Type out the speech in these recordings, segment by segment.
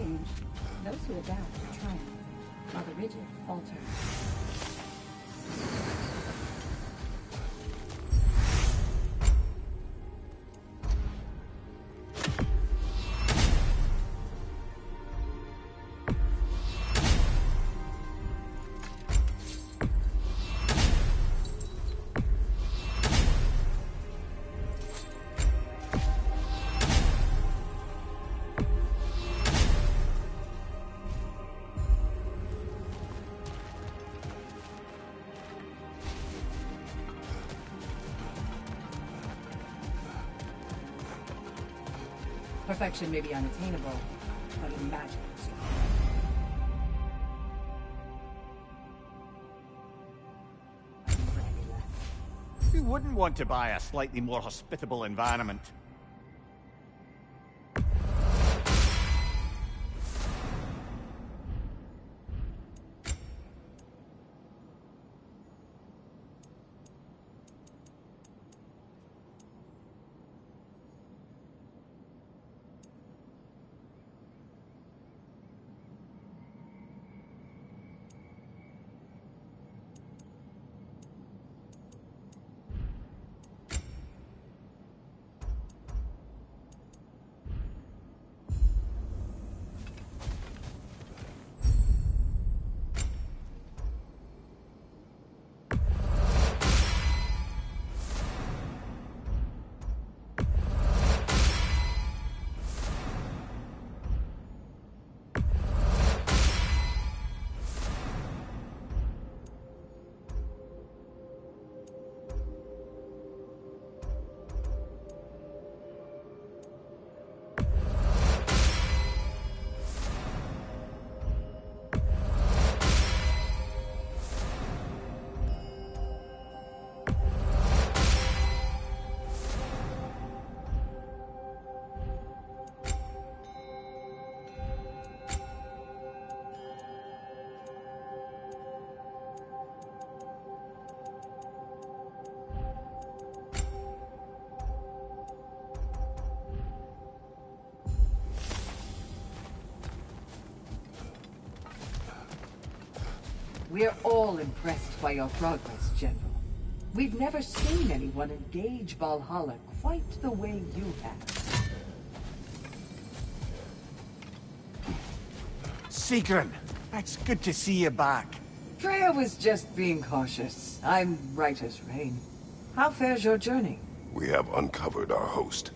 change, those who adapt triumph, while the rigid falter. Perfection may be unattainable, but imagine it's strong. For any less. Who wouldn't want to buy a slightly more hospitable environment? We're all impressed by your progress, General. We've never seen anyone engage Valhalla quite the way you have. Sigrun, it's good to see you back. Freya was just being cautious. I'm right as rain. How fares your journey? We have uncovered our host.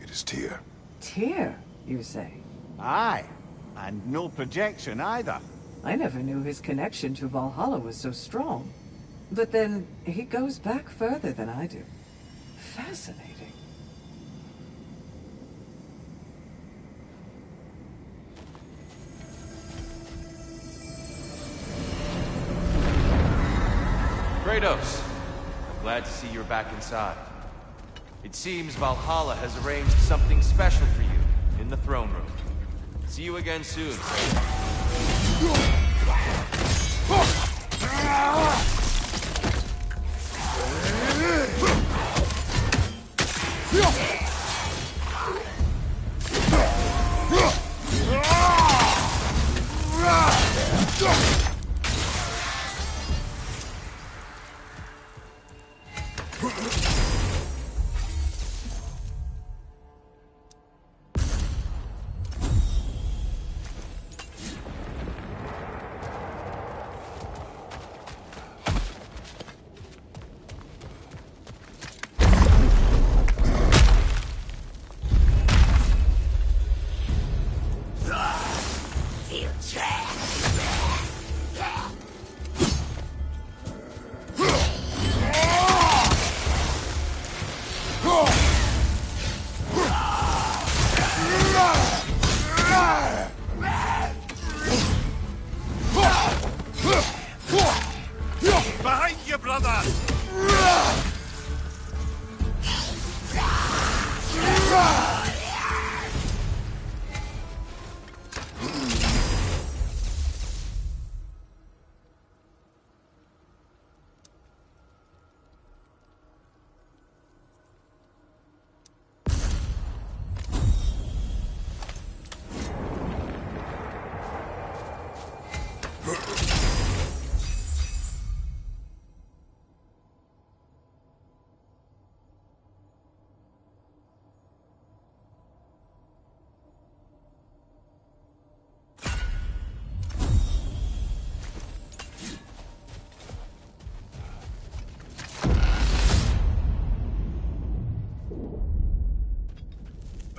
It is Tyr. Tyr, you say? Aye, and no projection either. I never knew his connection to Valhalla was so strong. But then, he goes back further than I do. Fascinating. Kratos, I'm glad to see you're back inside. It seems Valhalla has arranged something special for you in the throne room. See you again soon, Kratos. Behind you, brother!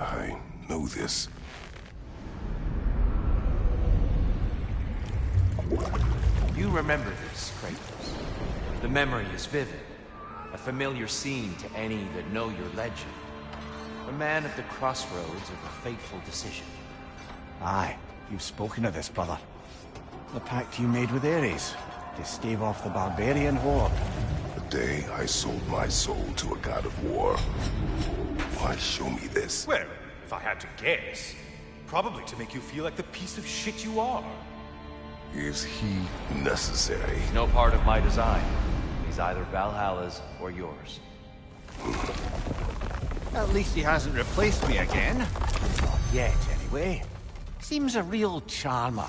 I know this. You remember this, Kratos. The memory is vivid. A familiar scene to any that know your legend. A man at the crossroads of a fateful decision. Aye, you've spoken of this, brother. The pact you made with Ares to stave off the barbarian horde. The day I sold my soul to a god of war. Why show me this? Well, if I had to guess, probably to make you feel like the piece of shit you are. Is he necessary? He's no part of my design. He's either Valhalla's or yours. At least he hasn't replaced me again. Not yet, anyway. Seems a real charmer.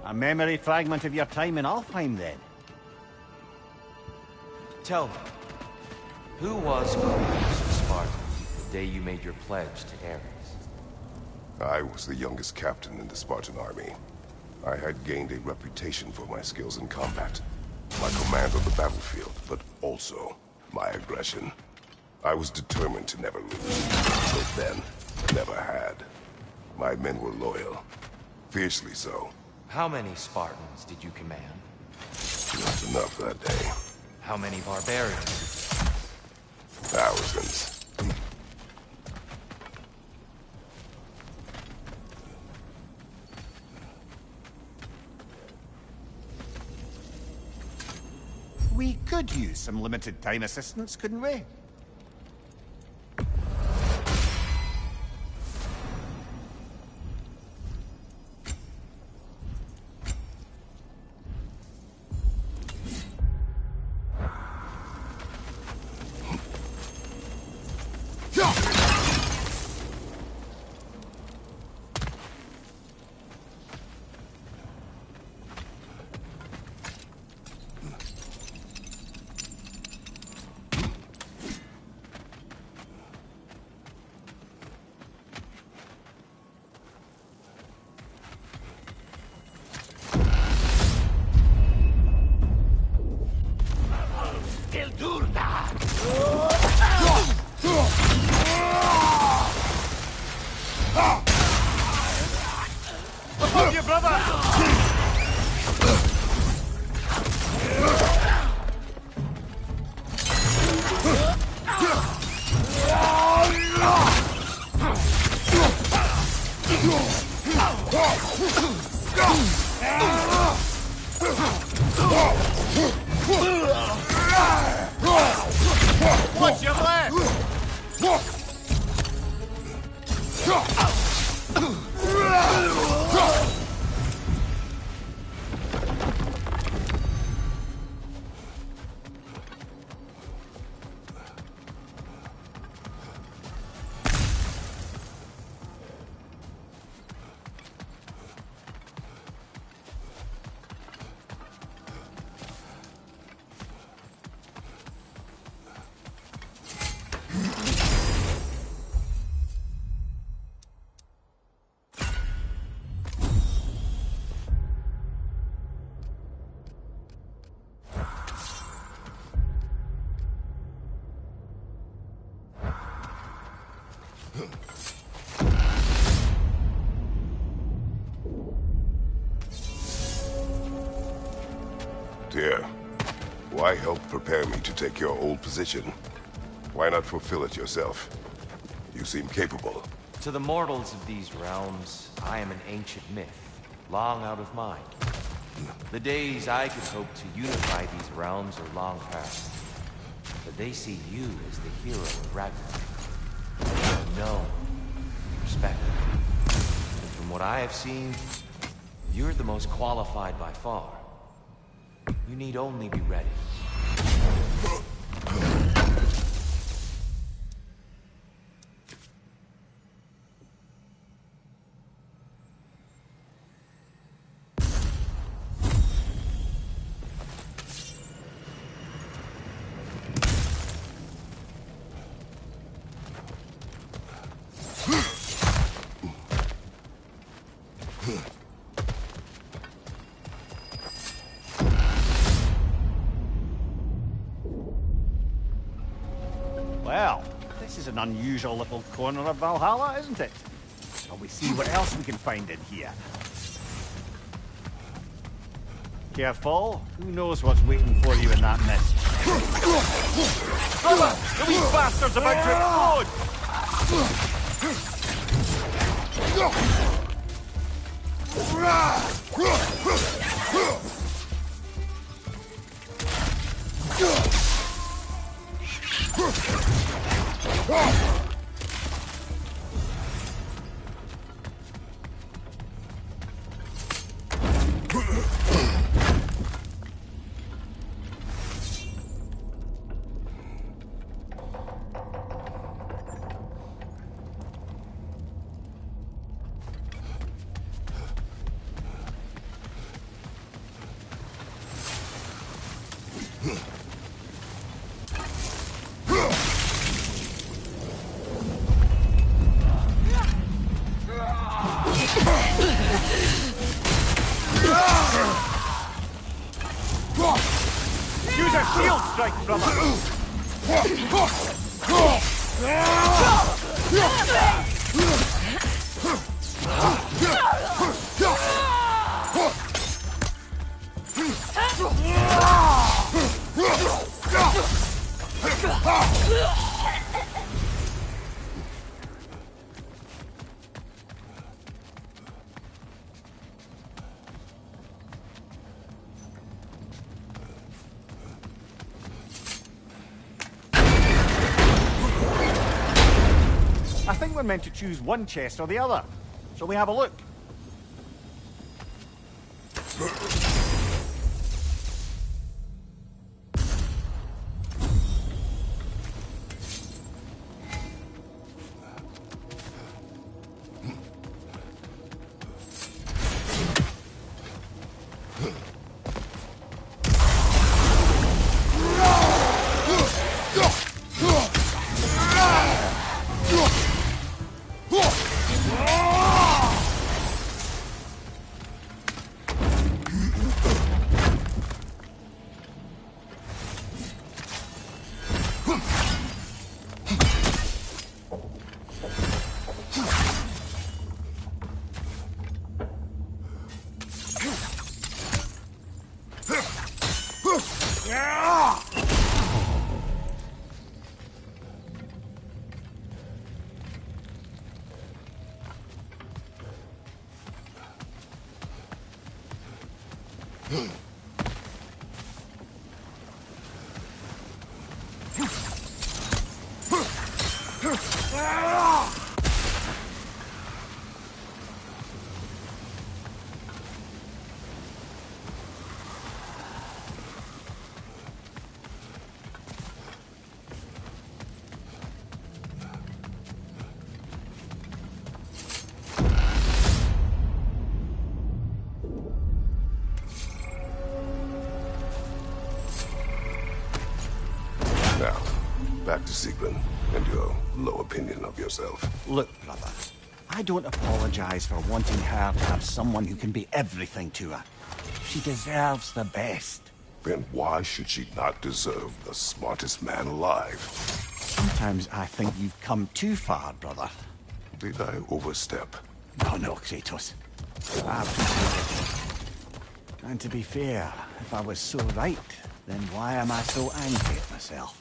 A memory fragment of your time in Alfheim, then? Tell me, who was Kratos of Sparta the day you made your pledge to Ares? I was the youngest captain in the Spartan army. I had gained a reputation for my skills in combat, my command on the battlefield, but also my aggression. I was determined to never lose. But then, never had. My men were loyal. Fiercely so. How many Spartans did you command? Not enough that day. How many barbarians? Thousands. We could use some limited time assistance, couldn't we? Above you, brother! Watch your left! Dear, why help prepare me to take your old position? Why not fulfill it yourself? You seem capable. To the mortals of these realms, I am an ancient myth, long out of mind. The days I could hope to unify these realms are long past. But they see you as the hero of Ragnarok. You are known, respected. And from what I have seen, you're the most qualified by far. You need only be ready. is an unusual little corner of Valhalla, isn't it? Shall we see what else we can find in here? Careful. Who knows what's waiting for you in that mist? Brother! The wee bastard's about to Use a shield strike, brother! I think we're meant to choose one chest or the other. Shall we have a look? Now, back to Sigrun and your low opinion of yourself. Look, brother, I don't apologize for wanting her to have someone who can be everything to her. She deserves the best. Then why should she not deserve the smartest man alive? Sometimes I think you've come too far, brother. Did I overstep? No, Kratos. I appreciate it. And to be fair, if I was so right, then why am I so angry at myself?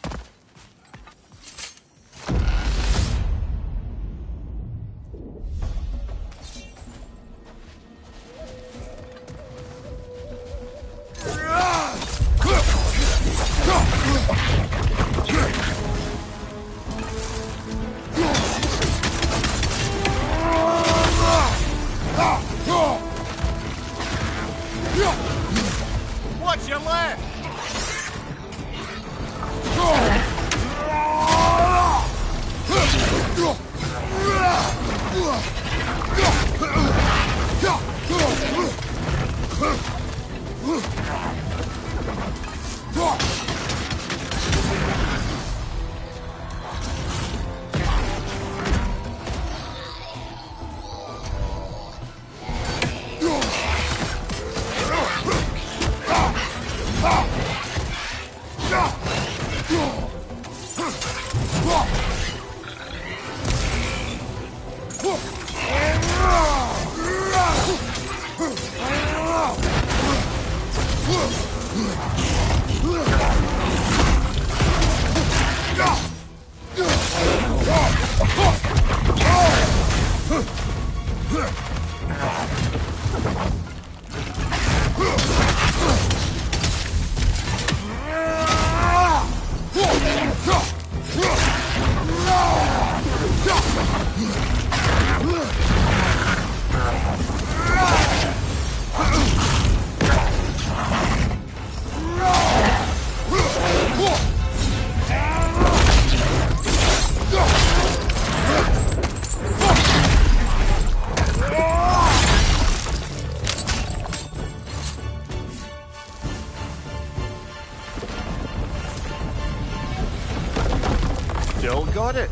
Watch your left! Still got it.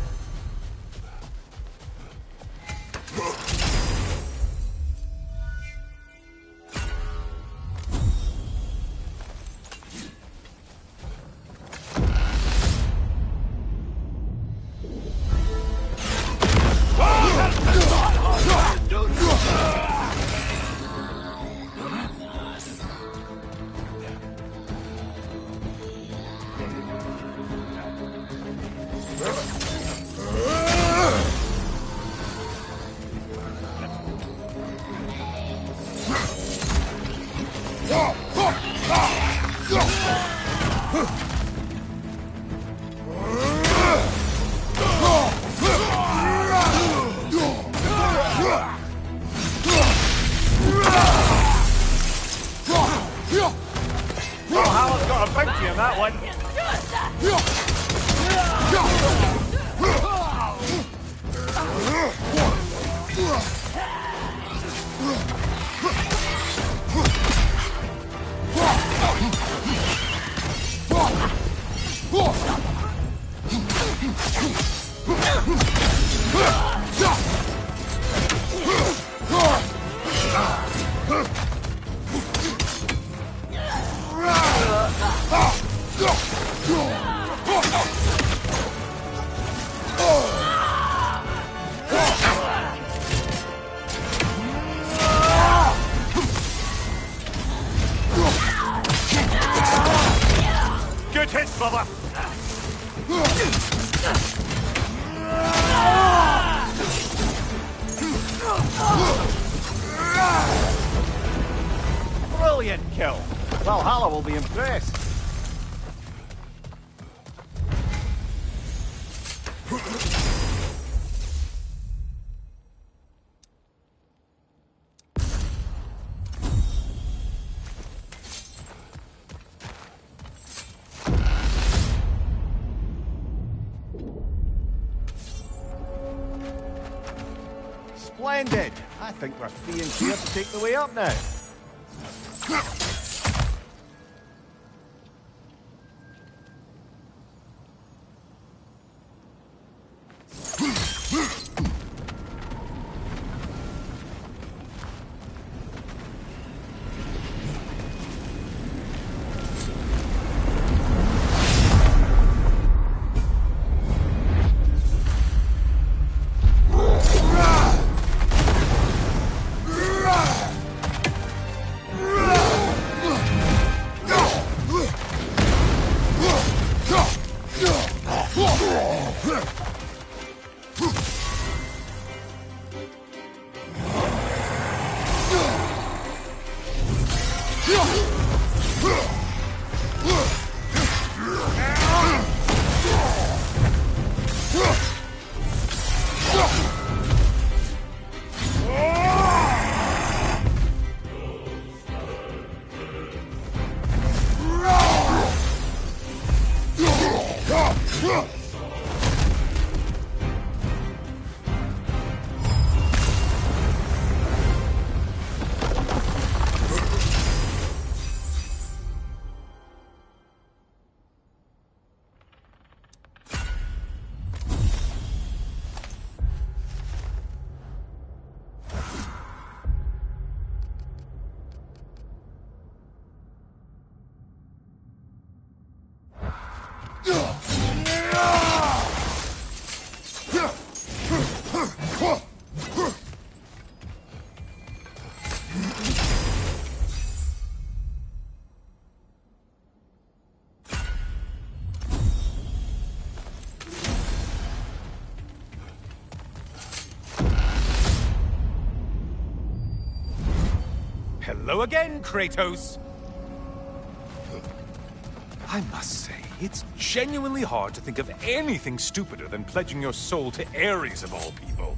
Valhalla's got a bounty on that one. Good hit, brother. Brilliant kill. Valhalla will be impressed. Splendid. I think we're free and clear to take the way up now. Hello again, Kratos! I must say, it's genuinely hard to think of anything stupider than pledging your soul to Ares of all people.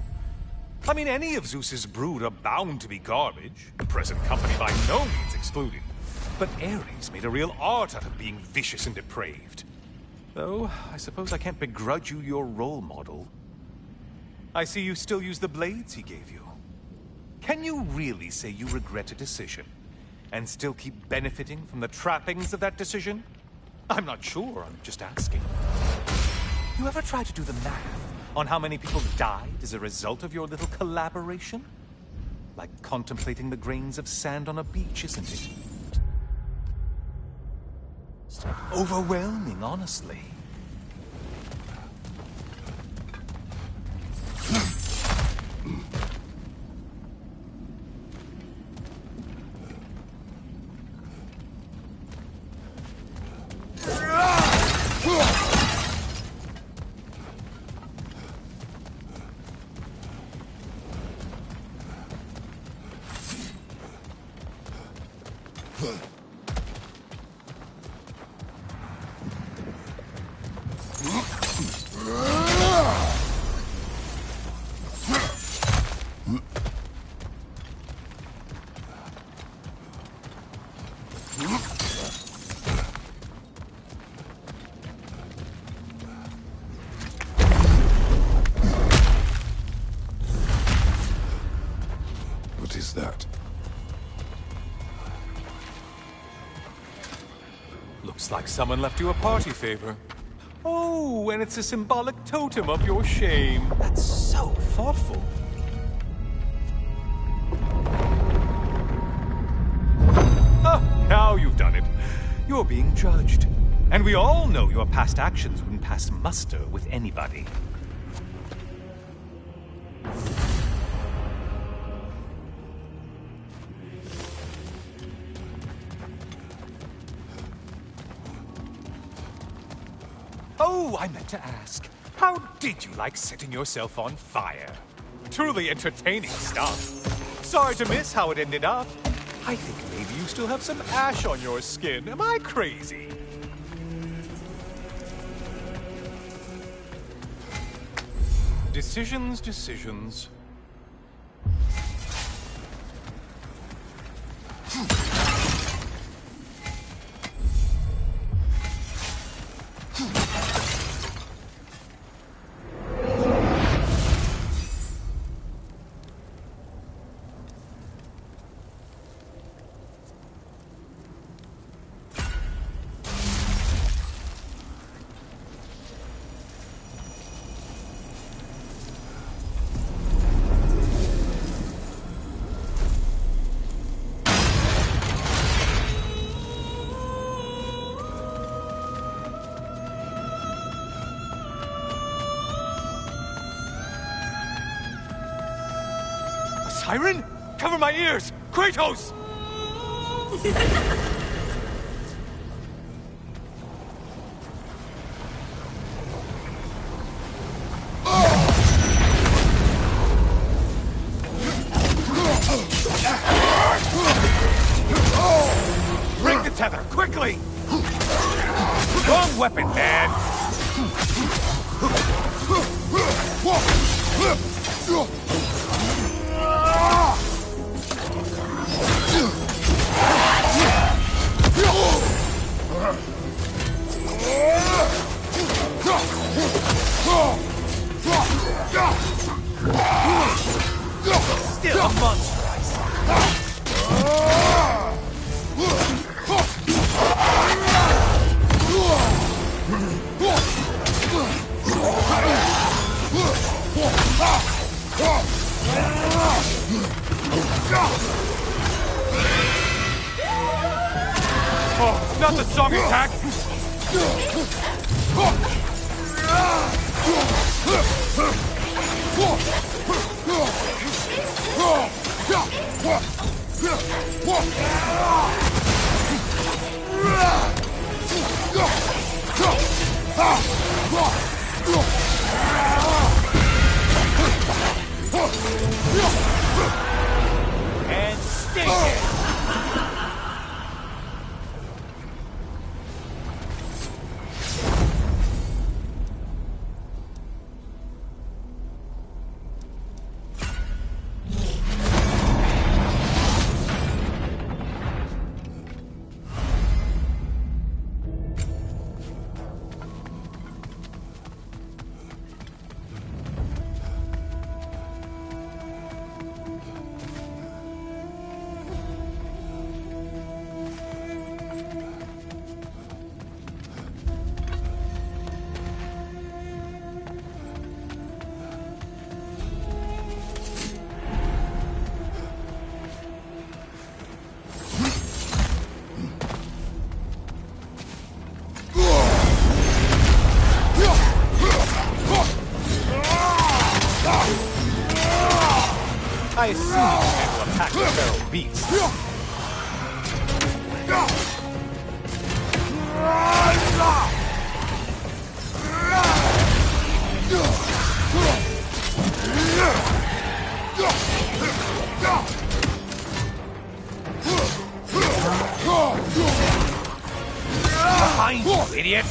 I mean, any of Zeus's brood are bound to be garbage, present company by no means excluded. But Ares made a real art out of being vicious and depraved. Though, I suppose I can't begrudge you your role model. I see you still use the blades he gave you. Can you really say you regret a decision, and still keep benefiting from the trappings of that decision? I'm not sure, I'm just asking. You ever try to do the math on how many people died as a result of your little collaboration? Like contemplating the grains of sand on a beach, isn't it? It's overwhelming, honestly. What is that? Looks like someone left you a party favor. Oh, and it's a symbolic totem of your shame. That's so thoughtful. Ah, now you've done it. You're being judged. And we all know your past actions wouldn't pass muster with anybody. Oh, I meant to ask, how did you like setting yourself on fire? Truly entertaining stuff. Sorry to miss how it ended up. I think maybe you still have some ash on your skin. Am I crazy? Decisions, decisions. Siren? Cover my ears! Kratos! Break the tether, quickly! Wrong weapon, man! Still a monster, I see. Oh, not the song attack! And stay there! I assume you can handle a pack of feral beasts. Behind you, idiot!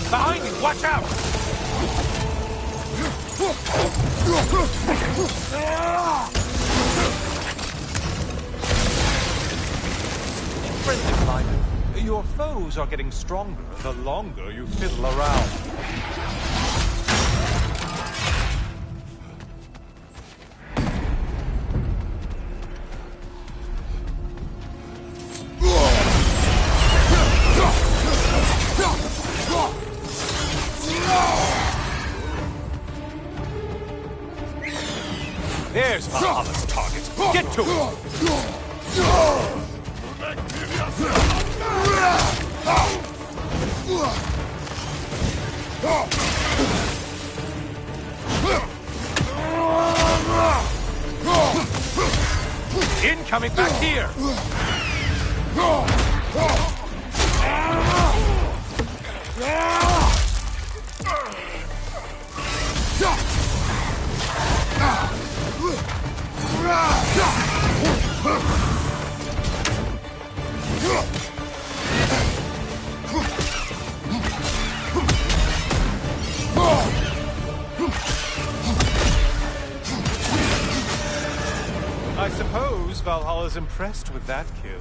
Behind you, watch out! Friendly climber, your foes are getting stronger the longer you fiddle around. There's Valhalla's target. Get to it! Incoming back here! I suppose Valhalla's impressed with that kill.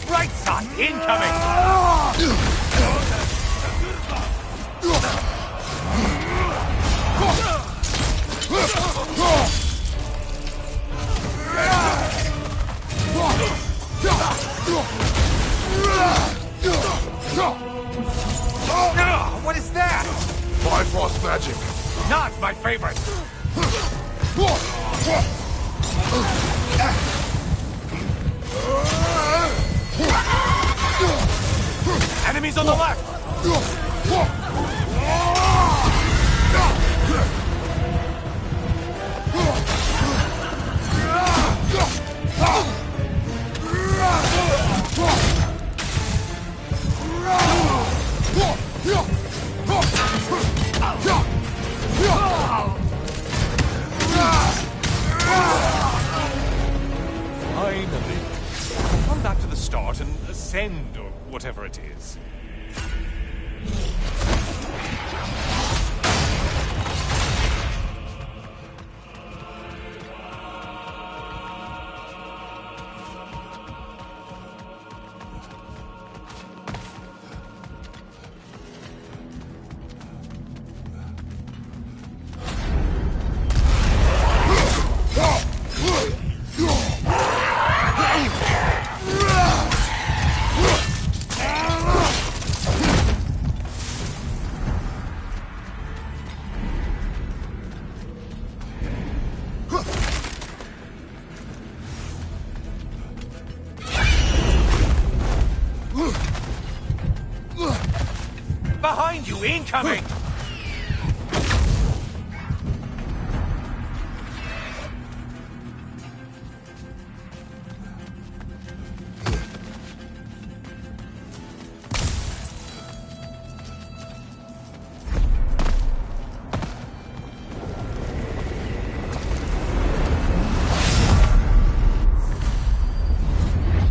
Right side, incoming! What is that? Bifrost magic. Not my favorite! Enemies on the left! Finally. Come back to the start and ascend, or whatever it is. Behind you, incoming!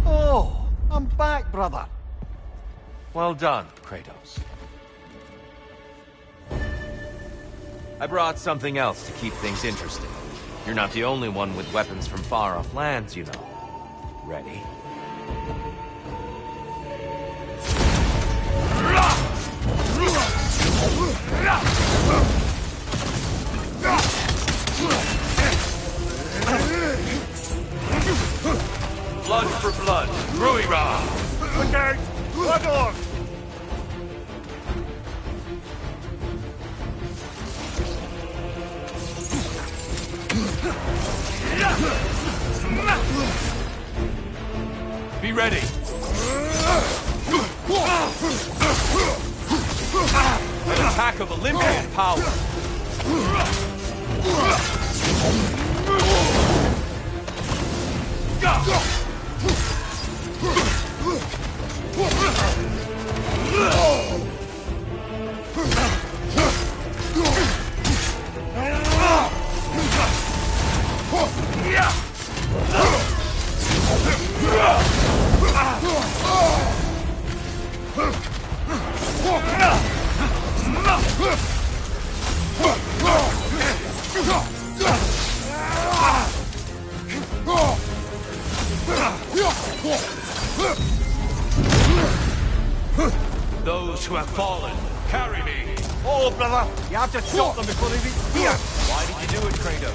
Oh, I'm back, brother. Well done, Kratos. I brought something else to keep things interesting. You're not the only one with weapons from far-off lands, you know. Ready? Blood for blood. Ruira! Okay, blood on! Be ready. An attack of Olympian power. Those who have fallen, carry me. Oh, brother, you have to stop them before they reach here. Why did you do it, Kratos?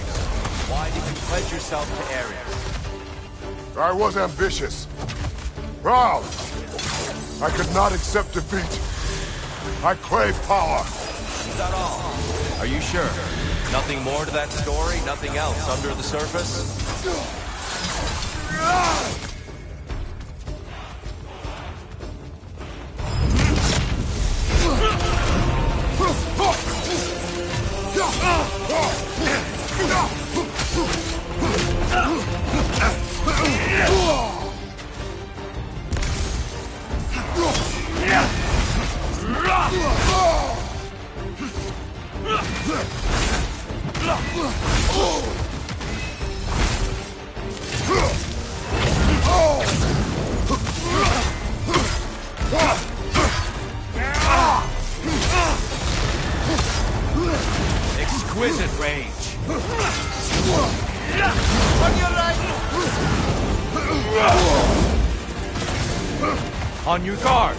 Why did you pledge yourself to Ares? I was ambitious. Proud. I could not accept defeat. I crave power. Is that all? Are you sure? Nothing more to that story? Nothing else under the surface? Exquisite range. On your right. On your guard.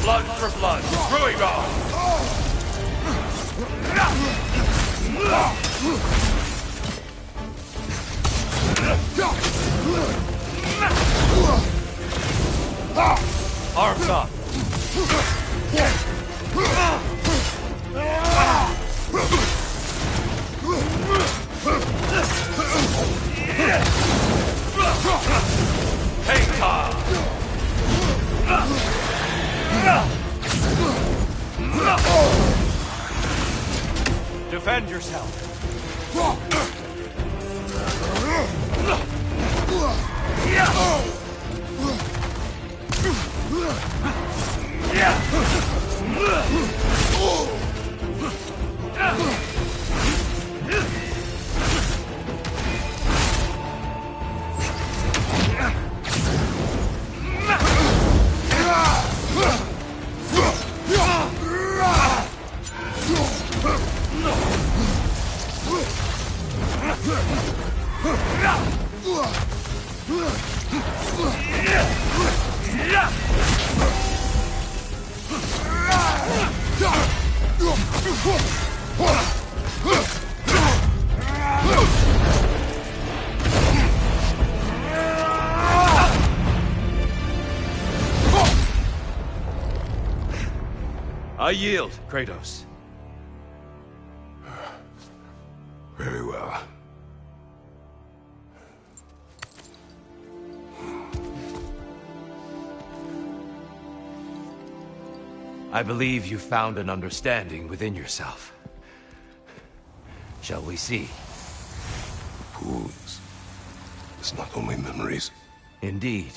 Blood for blood. Ruira! Arms up. Take time. Defend yourself. I yield, Kratos. Very well. I believe you found an understanding within yourself. Shall we see? Fools. It's not only memories. Indeed.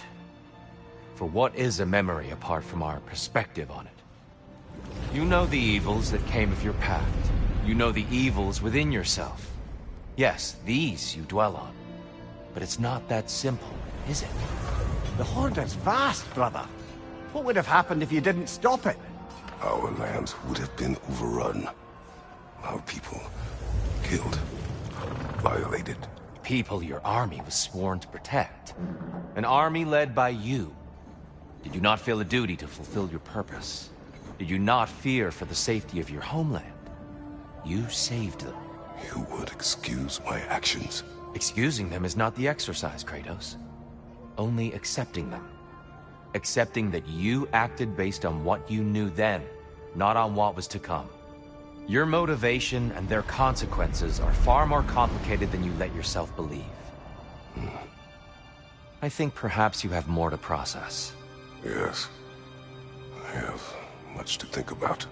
For what is a memory apart from our perspective on it? You know the evils that came of your path. You know the evils within yourself. Yes, these you dwell on. But it's not that simple, is it? The Horde is vast, brother. What would have happened if you didn't stop it? Our lands would have been overrun. Our people killed, violated. people your army was sworn to protect. An army led by you. Did you not feel a duty to fulfill your purpose? Did you not fear for the safety of your homeland? You saved them. You would excuse my actions? Excusing them is not the exercise, Kratos. Only accepting them. Accepting that you acted based on what you knew then, not on what was to come. Your motivation and their consequences are far more complicated than you let yourself believe. I think perhaps you have more to process. Yes. I have much to think about.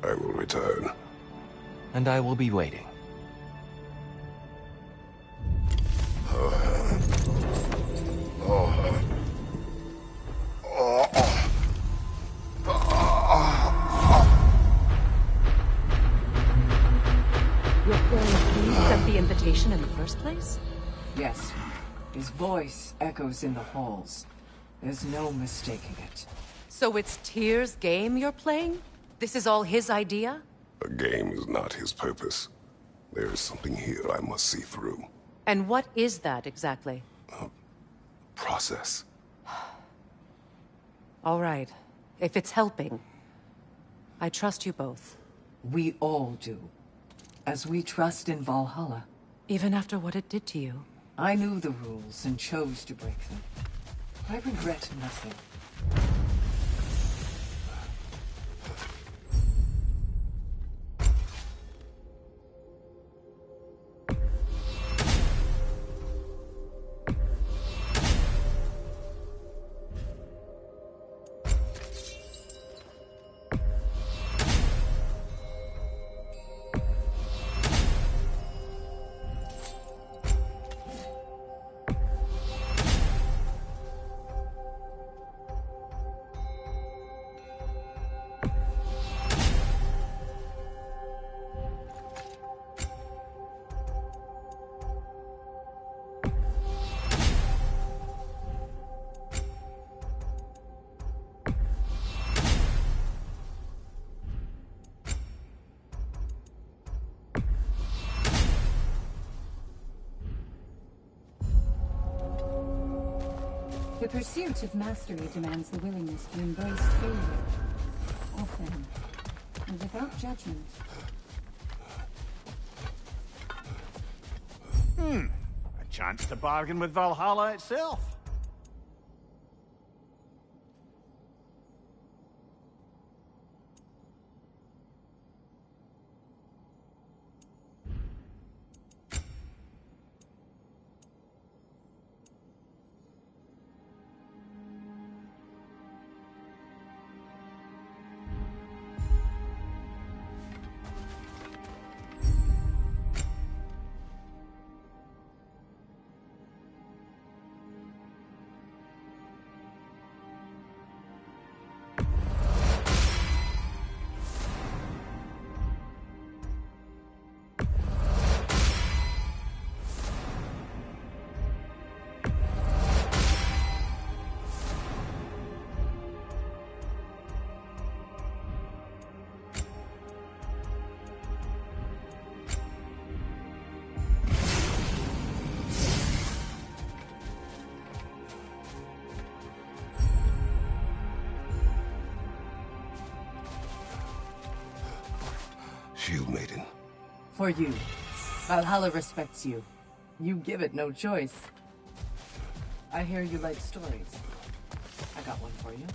I will return. And I will be waiting. Your friend sent the invitation in the first place? Yes. His voice echoes in the halls. There's no mistaking it. So it's Tyr's game you're playing? This is all his idea? A game is not his purpose. There is something here I must see through. And what is that exactly? Process. All right. If it's helping, I trust you both. We all do. As we trust in Valhalla. Even after what it did to you. I knew the rules and chose to break them. I regret nothing. The pursuit of mastery demands the willingness to embrace failure, often, and without judgment. A chance to bargain with Valhalla itself. Shield Maiden. For you. Valhalla respects you. You give it no choice. I hear you like stories. I got one for you.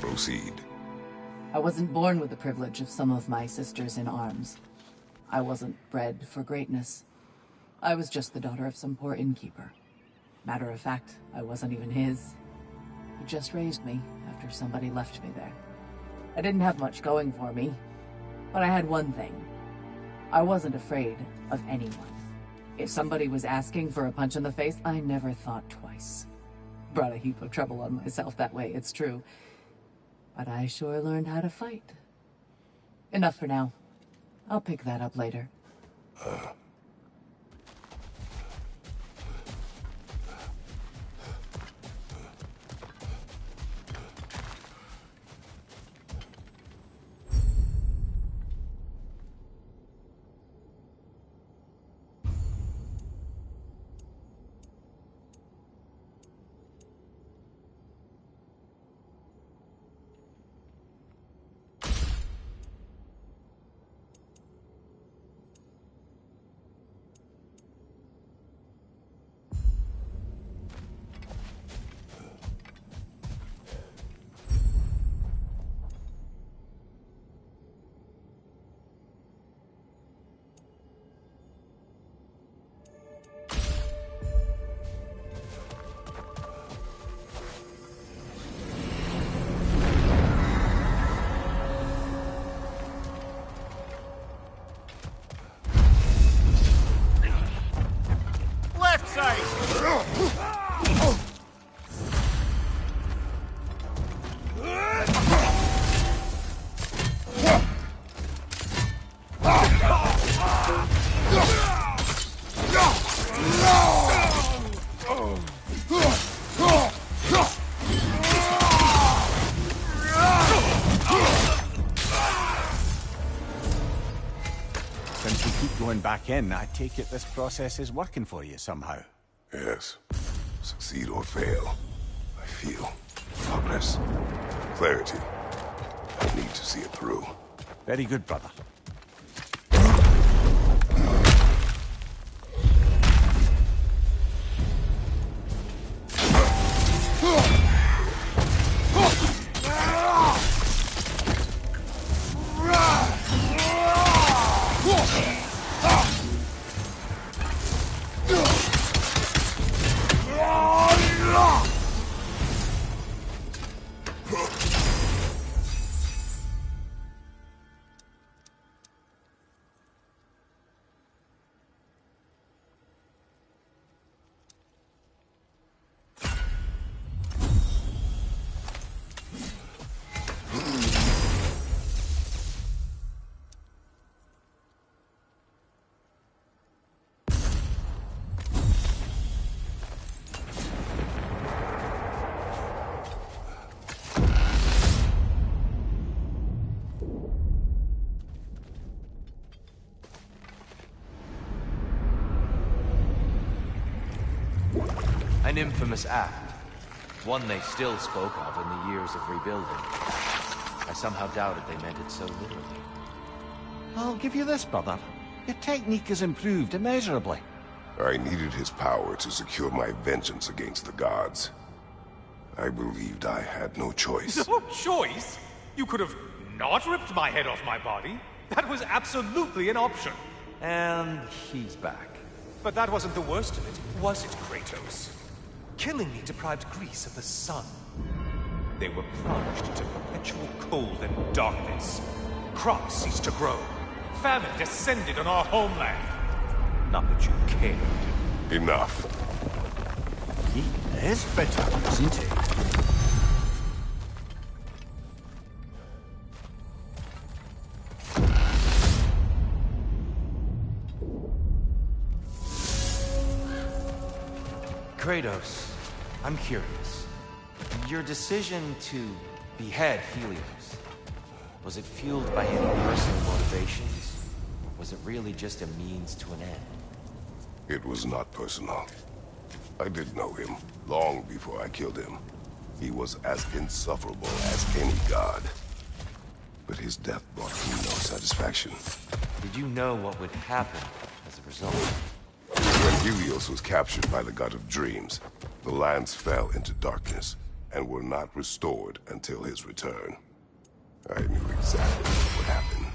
Proceed. I wasn't born with the privilege of some of my sisters in arms. I wasn't bred for greatness. I was just the daughter of some poor innkeeper. Matter of fact, I wasn't even his. He just raised me after somebody left me there. I didn't have much going for me, but I had one thing. I wasn't afraid of anyone. If somebody was asking for a punch in the face, I never thought twice. Brought a heap of trouble on myself that way, it's true. But I sure learned how to fight. Enough for now. I'll pick that up later. Since we keep going back in, I take it this process is working for you somehow. Yes. Succeed or fail, I feel progress, clarity. I need to see it through. Very good, brother. An infamous act. One they still spoke of in the years of rebuilding. I somehow doubted they meant it so literally. I'll give you this, brother. Your technique has improved immeasurably. I needed his power to secure my vengeance against the gods. I believed I had no choice. No choice? You could have not ripped my head off my body. That was absolutely an option. And he's back. But that wasn't the worst of it, was it, Kratos? Killing me deprived Greece of the sun. They were plunged into perpetual cold and darkness. Crops ceased to grow. Famine descended on our homeland. Not that you cared. Enough. He is bitter, isn't he? Kratos, I'm curious. Your decision to behead Helios, was it fueled by any personal motivations? Or was it really just a means to an end? It was not personal. I did know him long before I killed him. He was as insufferable as any god. But his death brought me no satisfaction. Did you know what would happen as a result? When Helios was captured by the god of dreams, the lands fell into darkness and were not restored until his return. I knew exactly what would happen.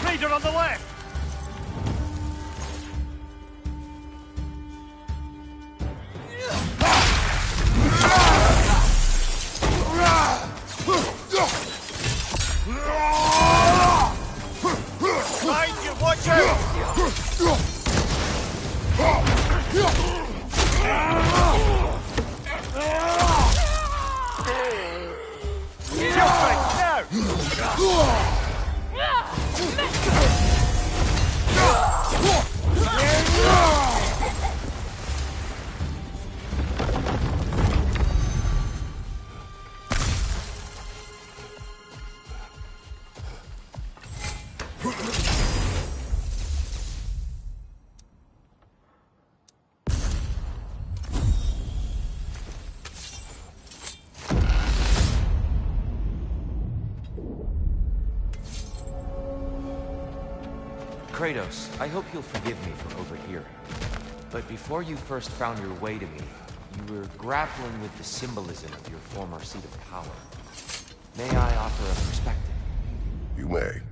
Raider on the left! Behind you, watch out! Jump right now! Kratos, I hope you'll forgive me for overhearing. But before you first found your way to me, you were grappling with the symbolism of your former seat of power. May I offer a perspective? You may.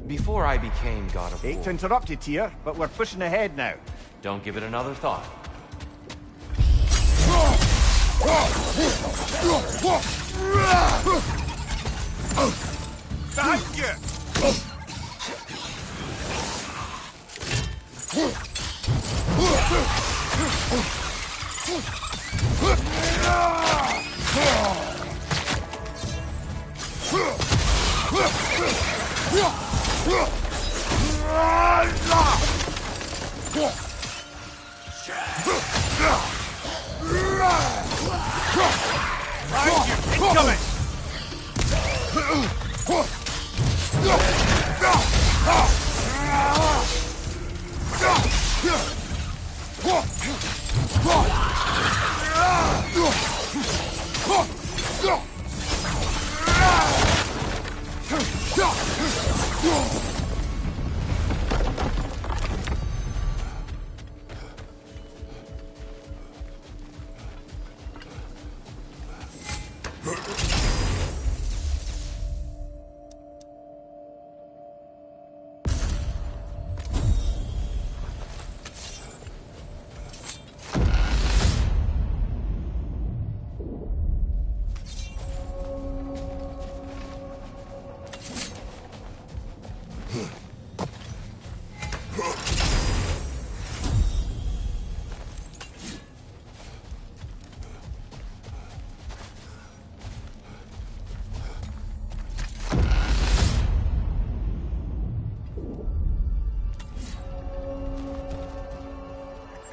Before I became God of Hate War... to interrupt you, Tyr, but we're pushing ahead now. Don't give it another thought. Behind you! Incoming!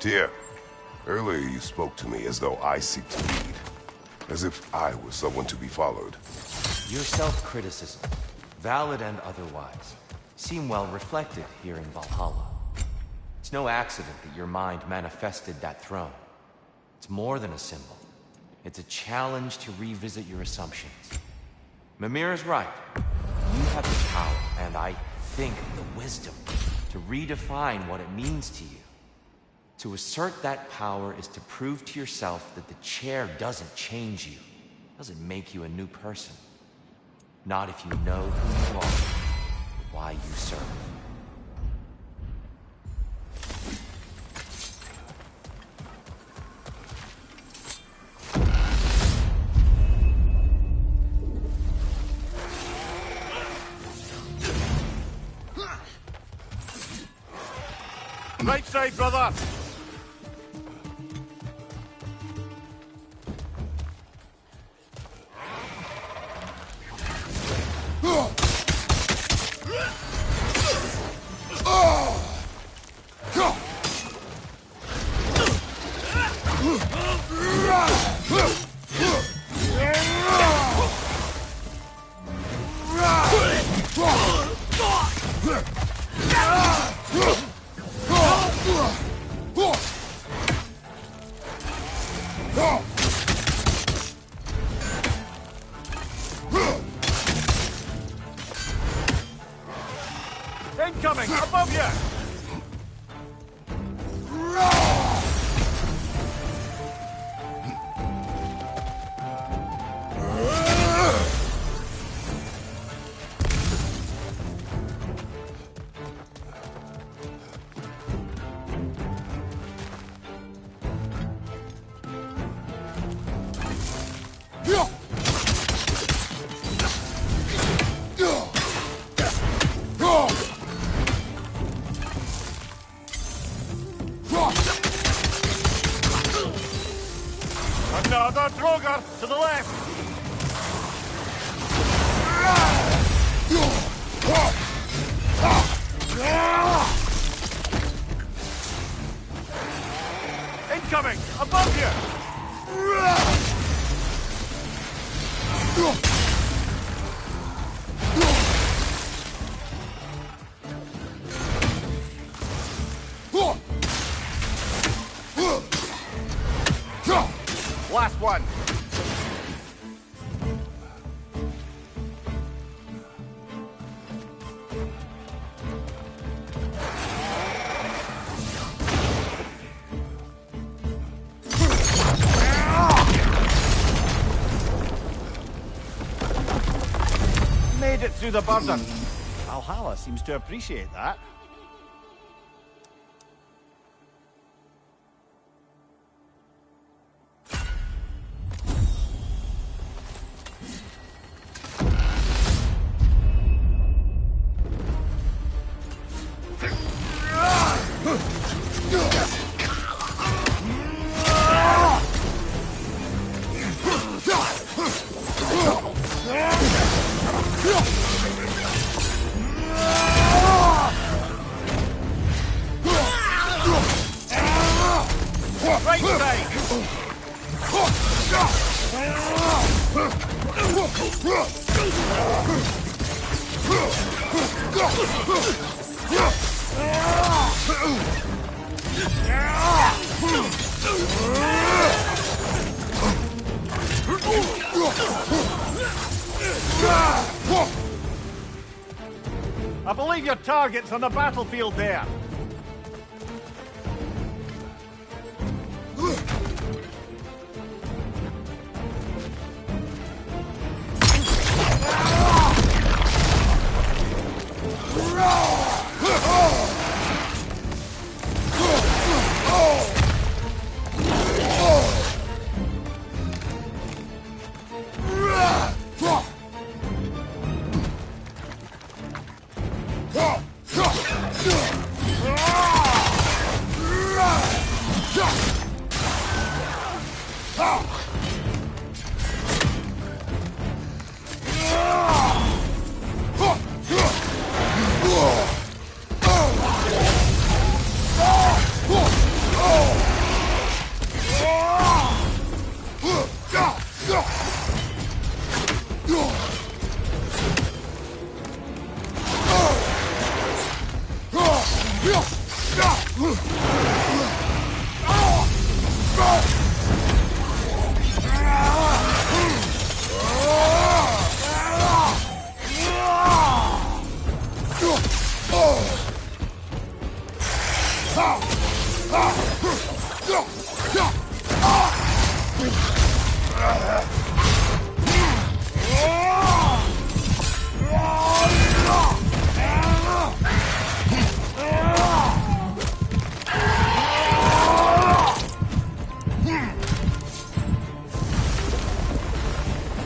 Tyr, earlier you spoke to me as though I seek to lead. As if I was someone to be followed. Your self-criticism, valid and otherwise, seem well reflected here in Valhalla. It's no accident that your mind manifested that throne. It's more than a symbol. It's a challenge to revisit your assumptions. Mimir is right. You have the power, and I think the wisdom, to redefine what it means to you. To assert that power is to prove to yourself that the chair doesn't change you, doesn't make you a new person. Not if you know who you are, why you serve. Right side, brother! Incoming! Above you! Another Drogar to the left! Incoming! Above you! Last one! Made it through the burden. Valhalla seems to appreciate that. Right side! I believe your target's on the battlefield there.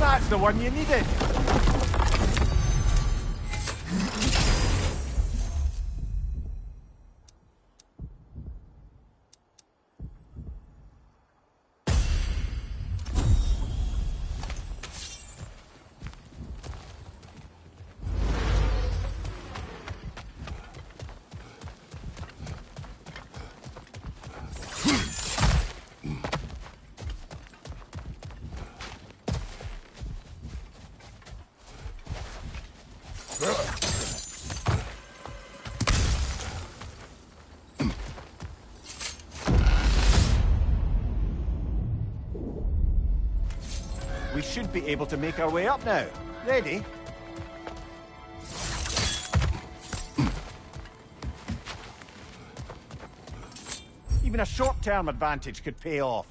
That's the one you needed. We should be able to make our way up now. Ready? Even a short-term advantage could pay off.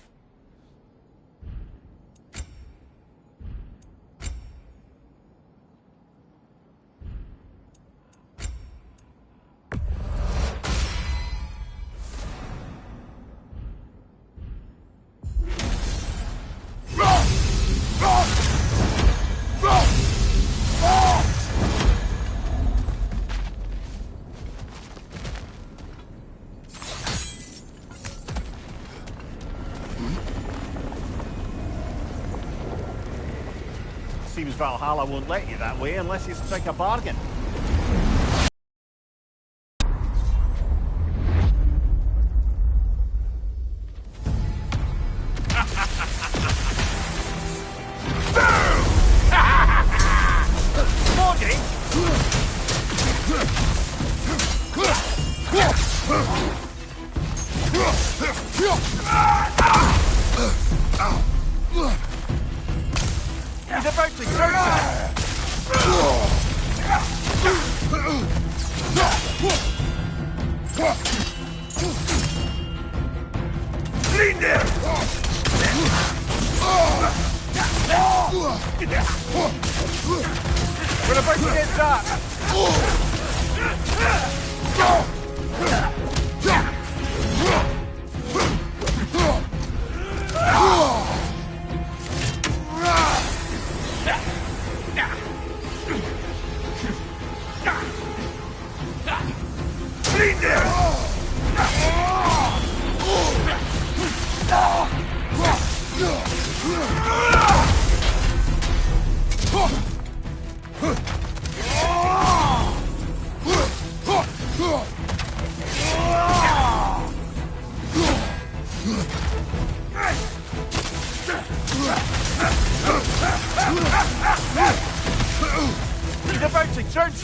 Seems Valhalla won't let you that way unless you strike a bargain. He's about to turn Lean there! We're about to get that! Lean there! He's about to turn us!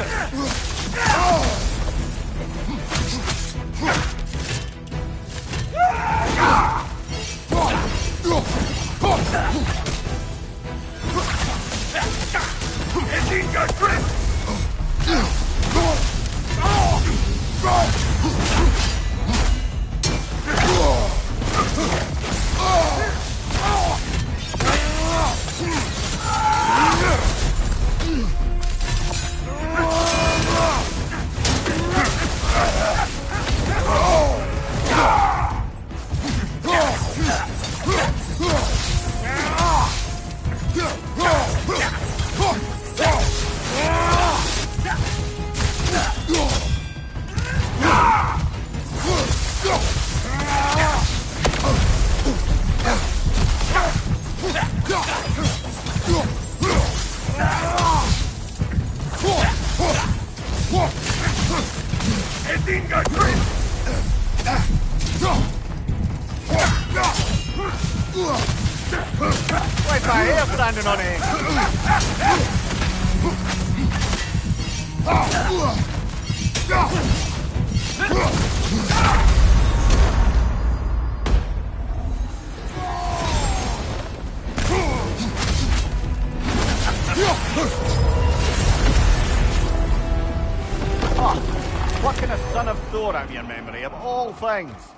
Right by here, standing on it. Plucking a Son of Thor out of your memory, of all things.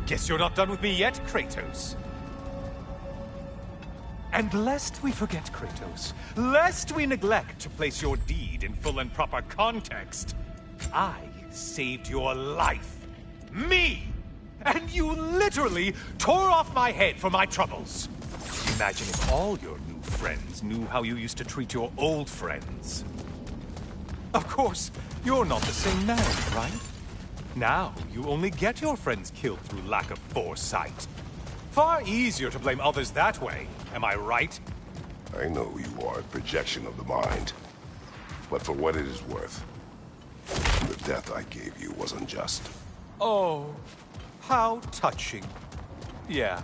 Guess you're not done with me yet, Kratos. And lest we forget, Kratos, lest we neglect to place your deed in full and proper context, I saved your life. Me! And you literally tore off my head for my troubles. Imagine if all your new friends knew how you used to treat your old friends. Of course, you're not the same man, right? Now, you only get your friends killed through lack of foresight. Far easier to blame others that way, am I right? I know you are a projection of the mind. But for what it is worth, the death I gave you was unjust. Oh, how touching. Yeah,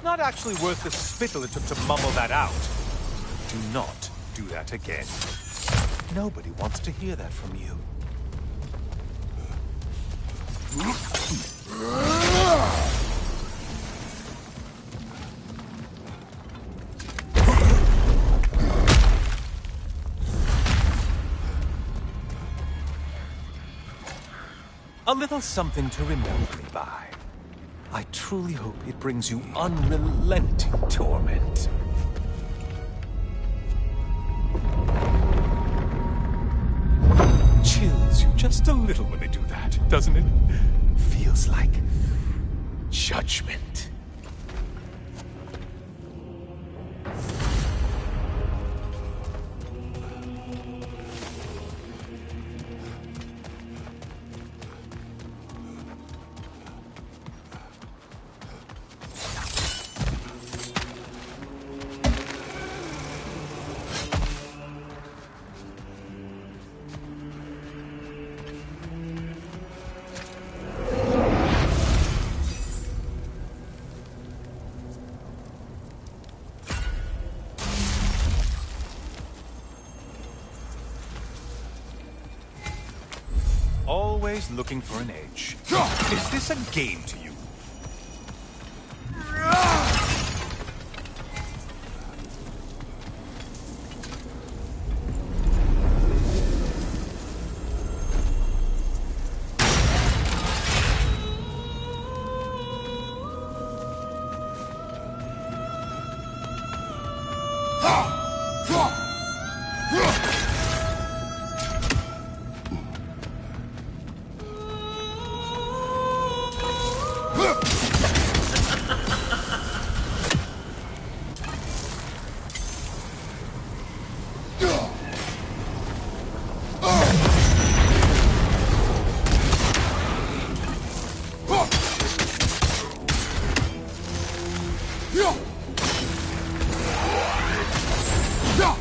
not actually worth the spittle it took to mumble that out. Do not do that again. Nobody wants to hear that from you. A little something to remember me by. I truly hope it brings you unrelenting torment. Chills you just a little when they do that, doesn't it? Feels like judgment. Always looking for an edge. Is this a game to you?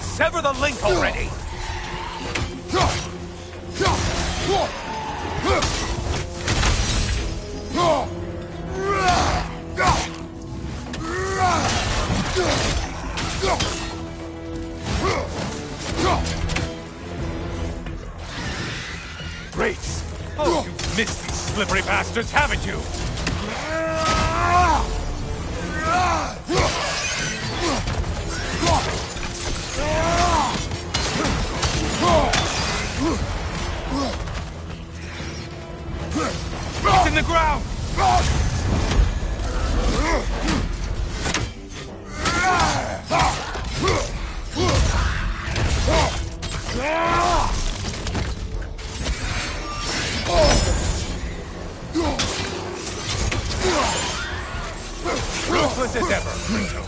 Sever the link already! Great! Oh, you've missed these slippery bastards, haven't you? It's in the ground! Ruthless as ever, Krato.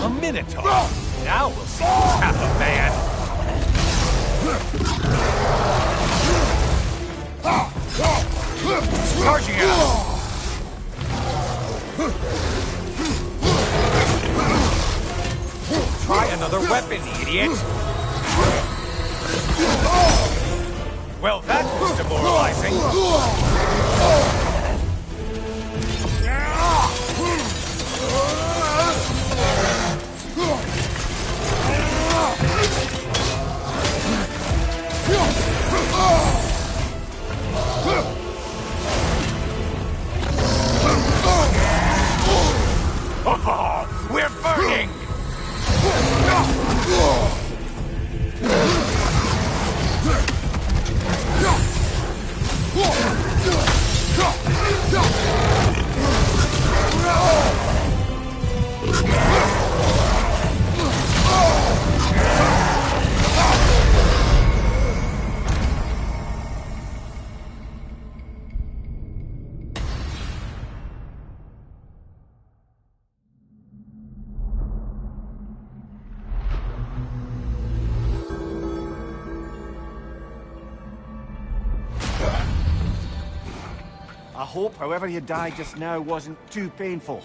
A Minotaur. Now we'll see who's half a man. Charging out. Try another weapon, idiot. Well, that was demoralizing. hope however you died just now wasn't too painful.